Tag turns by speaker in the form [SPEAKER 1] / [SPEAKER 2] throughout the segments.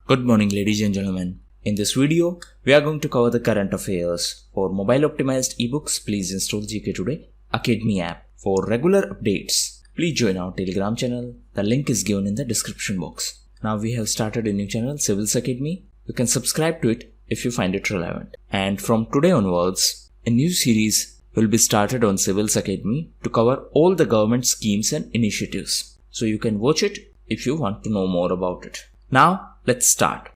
[SPEAKER 1] Good morning, ladies and gentlemen. In this video, we are going to cover the current affairs. For mobile optimized ebooks, please install GKToday Academy app. For regular updates, please join our Telegram channel. The link is given in the description box. Now we have started a new channel, Civils Academy. You can subscribe to it if you find it relevant. And from today onwards, a new series will be started on Civils Academy to cover all the government schemes and initiatives. So you can watch it if you want to know more about it. Now, let's start.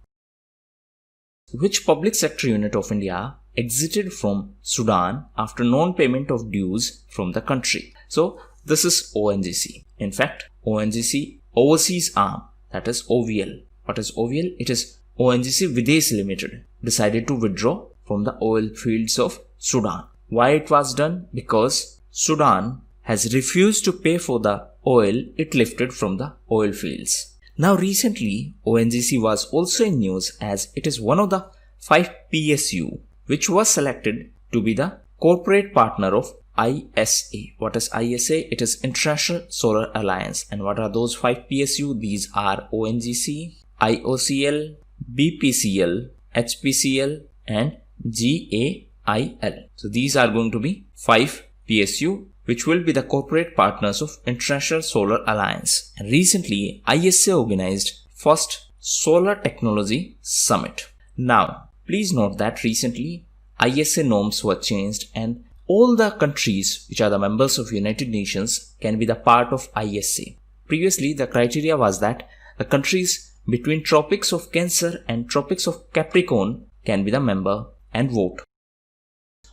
[SPEAKER 1] Which public sector unit of India exited from Sudan after non-payment of dues from the country? So, this is ONGC. In fact, ONGC Overseas Arm, that is OVL. What is OVL? It is ONGC Videsh Limited, decided to withdraw from the oil fields of Sudan. Why it was done? Because Sudan has refused to pay for the oil it lifted from the oil fields. Now recently, ONGC was also in news as it is one of the 5 PSU which was selected to be the corporate partner of ISA. What is ISA? It is International Solar Alliance. And what are those 5 PSU? These are ONGC, IOCL, BPCL, HPCL and GAIL. So these are going to be 5 PSU which will be the corporate partners of International Solar Alliance. And recently, ISA organized first Solar Technology Summit. Now, please note that recently, ISA norms were changed and all the countries which are the members of United Nations can be the part of ISA. Previously, the criteria was that the countries between Tropics of Cancer and Tropics of Capricorn can be the member and vote.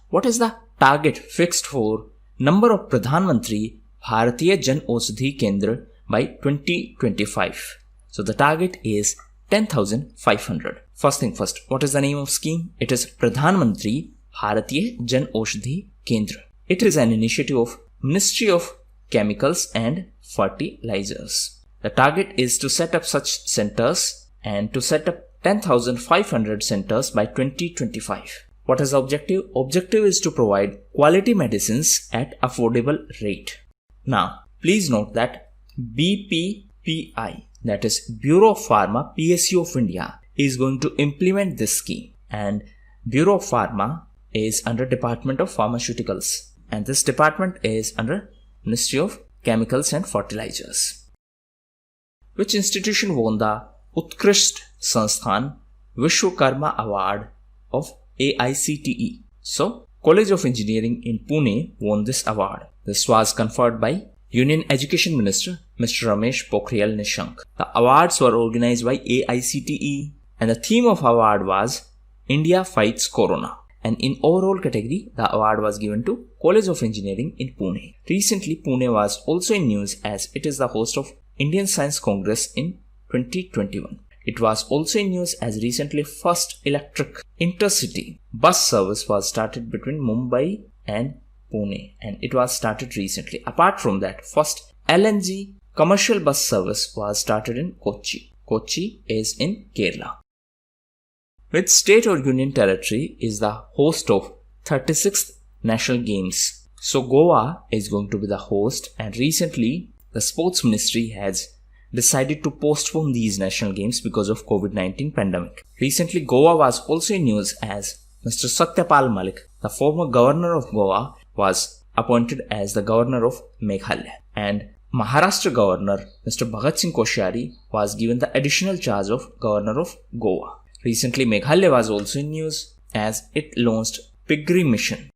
[SPEAKER 1] What is the target fixed for number of Pradhan Mantri Bharatiya Jan Aushadhi Kendra by 2025? So the target is 10,500. First thing first, what is the name of scheme? It is Pradhan Mantri Bharatiya Jan Aushadhi Kendra. It is an initiative of Ministry of Chemicals and Fertilizers. The target is to set up such centers and to set up 10,500 centers by 2025. What is the objective? Objective is to provide quality medicines at affordable rate. Now, please note that BPPI, that is Bureau of Pharma PSU of India, is going to implement this scheme. And Bureau of Pharma is under Department of Pharmaceuticals. And this department is under Ministry of Chemicals and Fertilizers. Which institution won the Utkrisht Sansthan Vishwakarma Award of AICTE? So, College of Engineering in Pune won this award. This was conferred by Union Education Minister Mr. Ramesh Pokhriyal Nishank. The awards were organized by AICTE and the theme of award was India Fights Corona. And in overall category, the award was given to College of Engineering in Pune. Recently, Pune was also in news as it is the host of Indian Science Congress in 2021. It was also in news as recently first electric intercity bus service was started between Mumbai and Pune, and it was started recently. Apart from that, first LNG commercial bus service was started in Kochi. Kochi is in Kerala. Which state or union territory is the host of 36th National Games? So Goa is going to be the host, and recently the Sports Ministry has decided to postpone these national games because of COVID-19 pandemic. Recently, Goa was also in news as Mr. Satyapal Malik, the former governor of Goa, was appointed as the governor of Meghalaya. And Maharashtra governor Mr. Bhagat Singh Koshyari was given the additional charge of governor of Goa. Recently, Meghalaya was also in news as it launched Pikri Mission.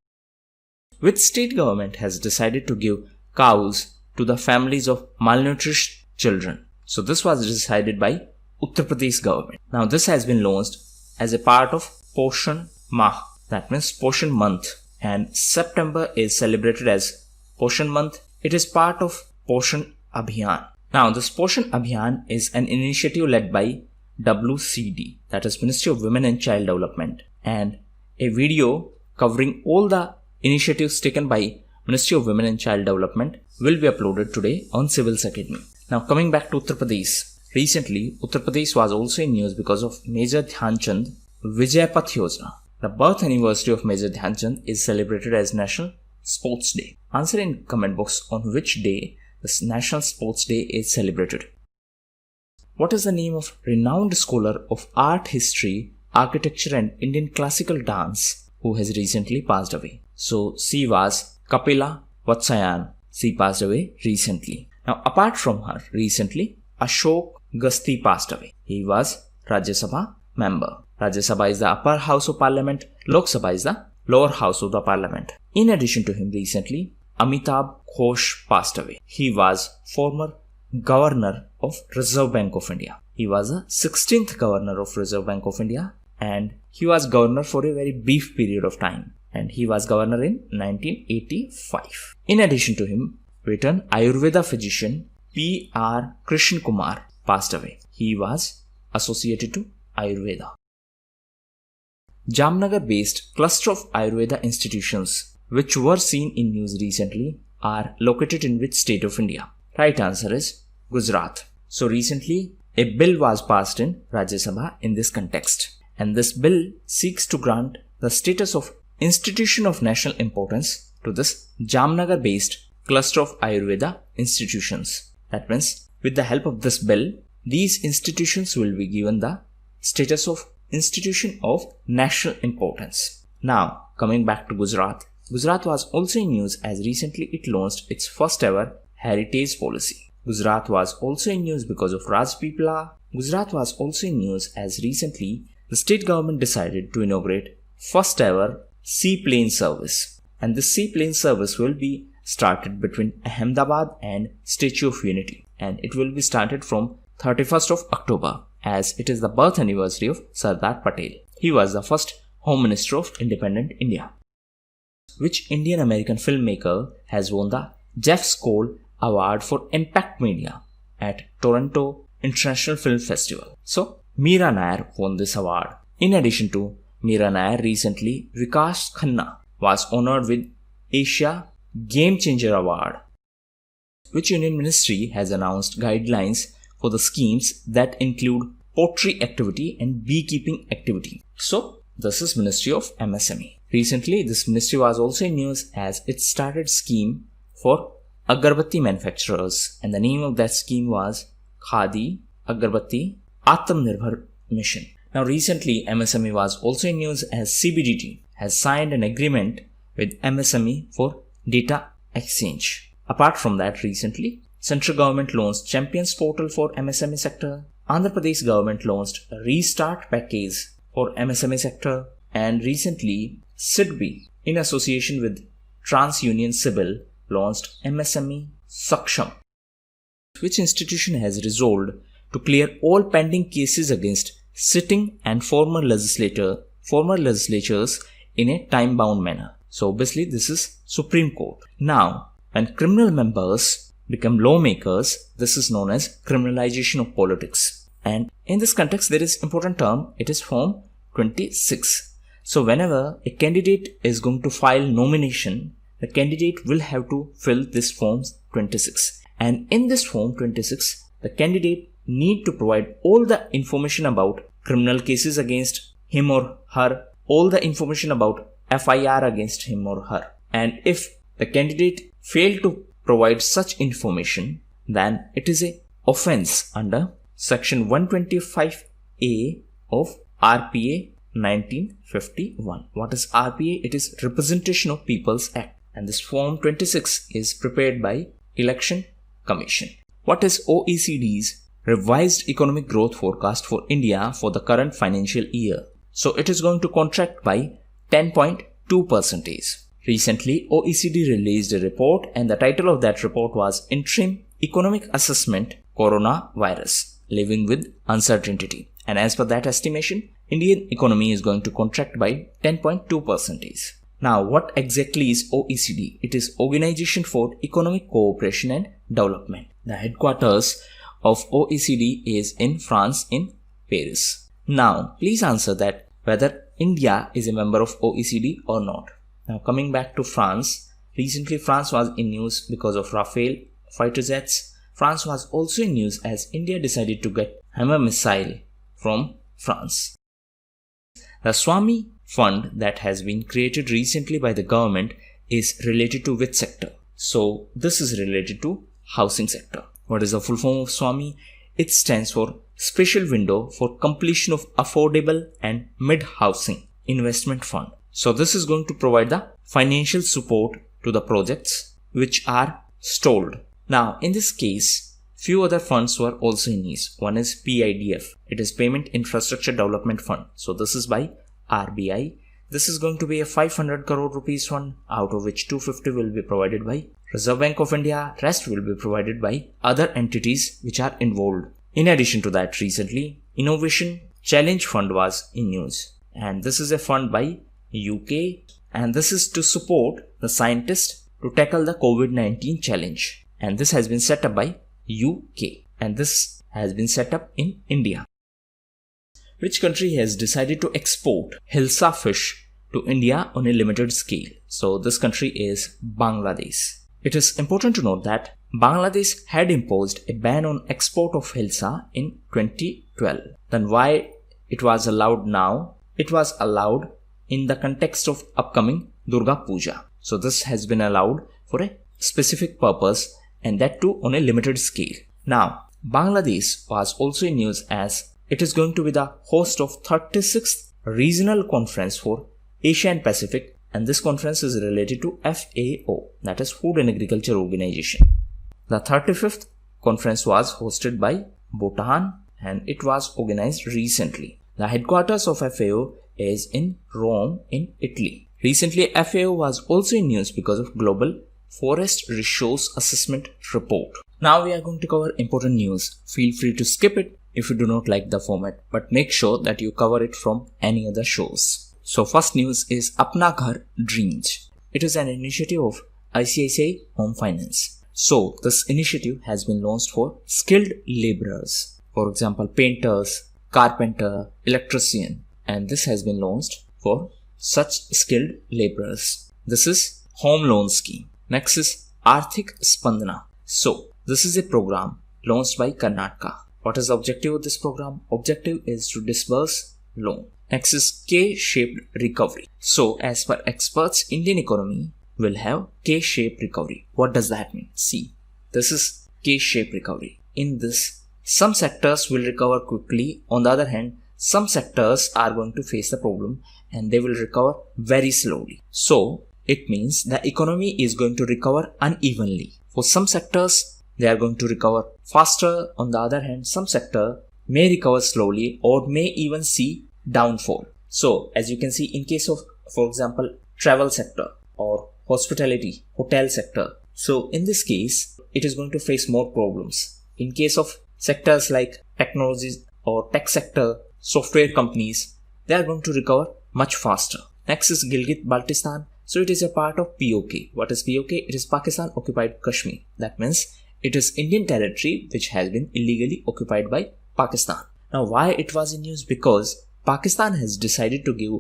[SPEAKER 1] Which state government has decided to give cows to the families of malnourished children? So this was decided by Uttar Pradesh government. Now this has been launched as a part of Poshan Mah, that means Poshan month, and September is celebrated as Poshan month. It is part of Poshan Abhiyan. Now this Poshan Abhiyan is an initiative led by WCD, that is Ministry of Women and Child Development, and a video covering all the initiatives taken by Ministry of Women and Child Development will be uploaded today on Civils Academy. Now coming back to Uttar Pradesh. Recently, Uttar Pradesh was also in news because of Major Dhyan Chand Vijayapath Yojana. The birth anniversary of Major Dhyan Chand is celebrated as National Sports Day. Answer in comment box on which day this National Sports Day is celebrated. what is the name of renowned scholar of art history, architecture and Indian classical dance who has recently passed away? So C was Kapila Vatsyayan. She passed away recently. Now apart from her, recently Ashok Gasti passed away. He was Rajya Sabha member. Rajya Sabha is the upper house of parliament. Lok Sabha is the lower house of the parliament. In addition to him, recently Amitabh Ghosh passed away. He was former governor of Reserve Bank of India. He was the 16th governor of Reserve Bank of India, and he was governor for a very brief period of time, and he was governor in 1985. In addition to him, veteran Ayurveda physician P.R. Krishna Kumar passed away. He was associated to Ayurveda. Jamnagar-based cluster of Ayurveda institutions which were seen in news recently are located in which state of India? Right answer is Gujarat. So recently a bill was passed in Rajya Sabha in this context, and this bill seeks to grant the status of institution of national importance to this Jamnagar-based cluster of Ayurveda institutions. That means with the help of this bill, these institutions will be given the status of institution of national importance. Now coming back to Gujarat. Gujarat was also in news as recently it launched its first ever heritage policy. Gujarat was also in news because of Rajpipla. Gujarat was also in news as recently the state government decided to inaugurate first ever seaplane service. And this seaplane service will be started between Ahmedabad and Statue of Unity. And it will be started from 31st of October as it is the birth anniversary of Sardar Patel. He was the first Home Minister of independent India. Which Indian American filmmaker has won the Jeff Skoll Award for Impact Media at Toronto International Film Festival? So, Meera Nair won this award. In addition to Meera Nair, recently Vikas Khanna was honored with Asia Game Changer Award. Which Union Ministry has announced guidelines for the schemes that include poultry activity and beekeeping activity? So, this is Ministry of MSME. Recently, this ministry was also in news as it started scheme for agarbatti manufacturers, and the name of that scheme was Khadi Agarbatti Atmanirbhar Mission. Now recently, MSME was also in news as CBDT has signed an agreement with MSME for data exchange. Apart from that, recently, central government launched Champions Portal for MSME sector. Andhra Pradesh government launched a restart package for MSME sector, and recently SIDBI in association with TransUnion Civil launched MSME Saksham. Which institution has resolved to clear all pending cases against sitting and former legislatures in a time-bound manner? So obviously this is Supreme Court. Now, when criminal members become lawmakers, this is known as criminalization of politics. And in this context, there is important term, it is Form 26. So whenever a candidate is going to file nomination, the candidate will have to fill this Form 26. And in this Form 26, the candidate need to provide all the information about criminal cases against him or her, all the information about FIR against him or her. And if the candidate fail to provide such information, then it is a offense under Section 125A of RPA 1951. What is RPA? It is Representation of People's Act, and this Form 26 is prepared by Election Commission. What is OECD's revised economic growth forecast for India for the current financial year? So it is going to contract by 10.2%. Recently, OECD released a report, and the title of that report was Interim Economic Assessment Coronavirus, Living with Uncertainty. And as per that estimation, Indian economy is going to contract by 10.2%. Now, what exactly is OECD? It is Organization for Economic Cooperation and Development. The headquarters of OECD is in France, in Paris. Now, please answer that whether India is a member of OECD or not. Now, coming back to France, recently France was in news because of Rafale fighter jets. France was also in news as India decided to get Hammer missile from France. The Swami fund that has been created recently by the government is related to which sector? So this is related to housing sector. What is the full form of Swami? It stands for special window for completion of affordable and mid-housing investment fund. So this is going to provide the financial support to the projects which are stalled. Now in this case, few other funds were also in use. One is PIDF. It is Payment Infrastructure Development Fund. So this is by RBI. This is going to be a 500 crore rupees fund, out of which 250 will be provided by Reserve Bank of India. Rest will be provided by other entities which are involved. In addition to that, recently Innovation Challenge Fund was in use, and this is a fund by UK, and this is to support the scientists to tackle the COVID-19 challenge, and this has been set up by UK, and this has been set up in India. Which country has decided to export Hilsa fish to India on a limited scale? So this country is Bangladesh. It is important to note that Bangladesh had imposed a ban on export of Hilsa in 2012. Then why it was allowed now? It was allowed in the context of upcoming Durga Puja. So this has been allowed for a specific purpose, and that too on a limited scale. Now, Bangladesh was also in news as it is going to be the host of 36th Regional Conference for Asia and Pacific, and this conference is related to FAO, that is Food and Agriculture Organization. The 35th conference was hosted by Bhutan, and it was organized recently. The headquarters of FAO is in Rome in Italy. Recently, FAO was also in news because of Global Forest Resource Assessment Report. Now we are going to cover important news. Feel free to skip it if you do not like the format, but make sure that you cover it from any other shows. So first news is Apna Ghar Dreams. It is an initiative of ICICI Home Finance. So this initiative has been launched for skilled laborers, for example painters, carpenter, electrician, and this has been launched for such skilled laborers. This is home loan scheme. Next is Arthik Spandana. So this is a program launched by Karnataka. What is the objective of this program? Objective is to disburse loan. Next is K-shaped recovery. So as per experts, Indian economy will have K-shaped recovery. What does that mean? See, this is K-shaped recovery. In this, some sectors will recover quickly. On the other hand, some sectors are going to face the problem and they will recover very slowly. So it means the economy is going to recover unevenly. For some sectors, they are going to recover faster. On the other hand, some sector may recover slowly or may even see downfall. So as you can see, in case of, for example, travel sector or hospitality, hotel sector. So in this case, it is going to face more problems. In case of sectors like technologies or tech sector, software companies, they are going to recover much faster. Next is Gilgit-Baltistan. So it is a part of POK. What is POK? It is Pakistan occupied Kashmir. That means it is Indian territory which has been illegally occupied by Pakistan. Now why it was in news? Because Pakistan has decided to give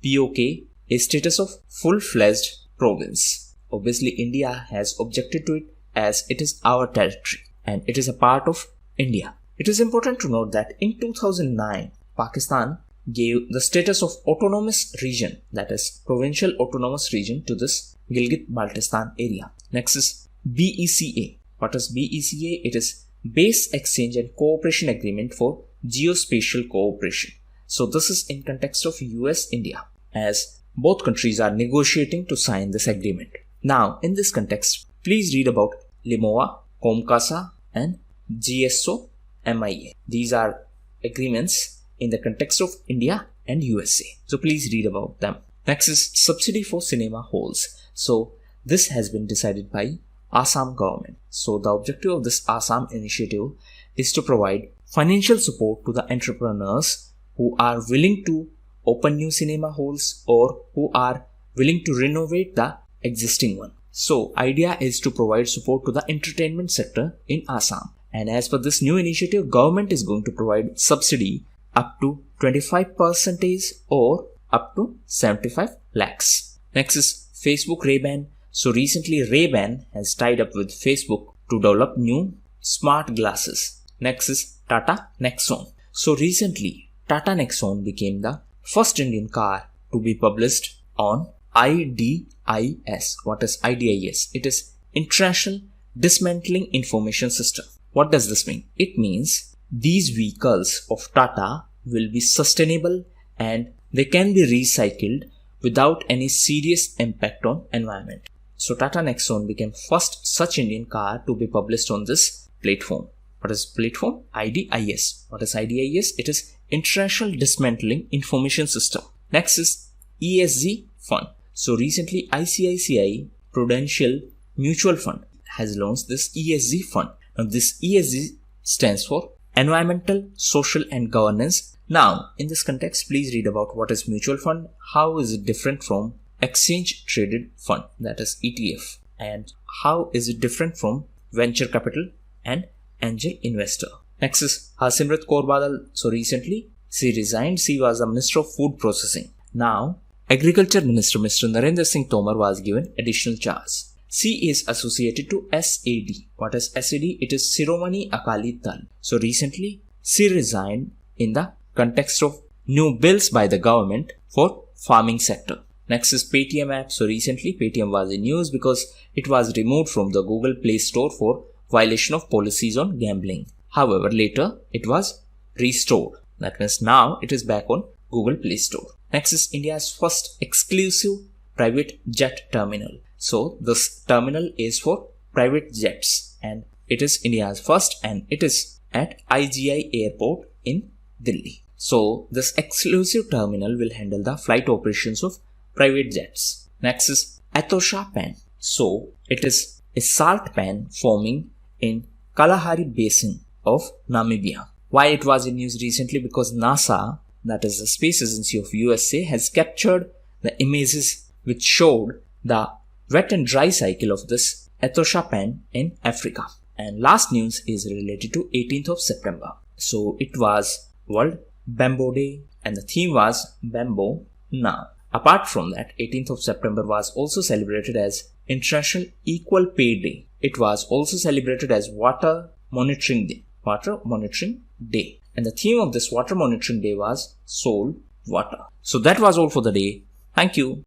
[SPEAKER 1] POK a status of full-fledged province. Obviously India has objected to it as it is our territory and it is a part of India. It is important to note that in 2009, Pakistan gave the status of autonomous region, that is provincial autonomous region, to this Gilgit-Baltistan area. Next is BECA. What is BECA? It is Base Exchange and Cooperation Agreement for Geospatial Cooperation. So this is in context of US-India, as both countries are negotiating to sign this agreement. Now in this context, please read about Limoa, Comcasa and GSO MIA. These are agreements in the context of India and USA. So please read about them. Next is subsidy for cinema halls. So this has been decided by Assam government. So the objective of this Assam initiative is to provide financial support to the entrepreneurs who are willing to open new cinema halls or who are willing to renovate the existing one. So idea is to provide support to the entertainment sector in Assam. And as per this new initiative, government is going to provide subsidy up to 25% or up to 75 lakhs. Next is Facebook Ray-Ban. So recently Ray-Ban has tied up with Facebook to develop new smart glasses. Next is Tata Nexon. So recently Tata Nexon became the first Indian car to be published on IDIS. What is IDIS? It is International Dismantling Information System. What does this mean? It means these vehicles of Tata will be sustainable and they can be recycled without any serious impact on environment. So Tata Nexon became first such Indian car to be published on this platform. What is platform? IDIS. What is IDIS? It is International Dismantling Information System. Next is ESG Fund. So recently ICICI Prudential Mutual Fund has launched this ESG Fund. Now this ESG stands for Environmental, Social and Governance. Now in this context, please read about what is mutual fund, how is it different from exchange traded fund, that is ETF, and how is it different from venture capital and angel investor. Next is Harsimrat Kaur Badal. So recently she resigned. She was the Minister of Food Processing. Now Agriculture Minister Mr. Narendra Singh Tomar was given additional charge. She is associated to SAD. What is SAD? It is Shiromani Akali Dal. So recently she resigned in the context of new bills by the government for farming sector. Next is Paytm app. So recently Paytm was in news because it was removed from the Google Play Store for violation of policies on gambling. However, later it was restored. That means now it is back on Google Play Store. Next is India's first exclusive private jet terminal. So this terminal is for private jets and it is India's first and it is at IGI airport in Delhi. So this exclusive terminal will handle the flight operations of private jets. Next is Etosha Pan. So it is a salt pan forming in Kalahari Basin of Namibia. Why it was in news recently? Because NASA, that is the space agency of USA, has captured the images which showed the wet and dry cycle of this Etosha Pan in Africa. And last news is related to 18th of September. So it was World Bamboo Day and the theme was Bamboo Now. Apart from that, 18th of September was also celebrated as International Equal Pay Day. It was also celebrated as Water Monitoring Day. Water Monitoring Day. And the theme of this Water Monitoring Day was Soul Water. So that was all for the day. Thank you.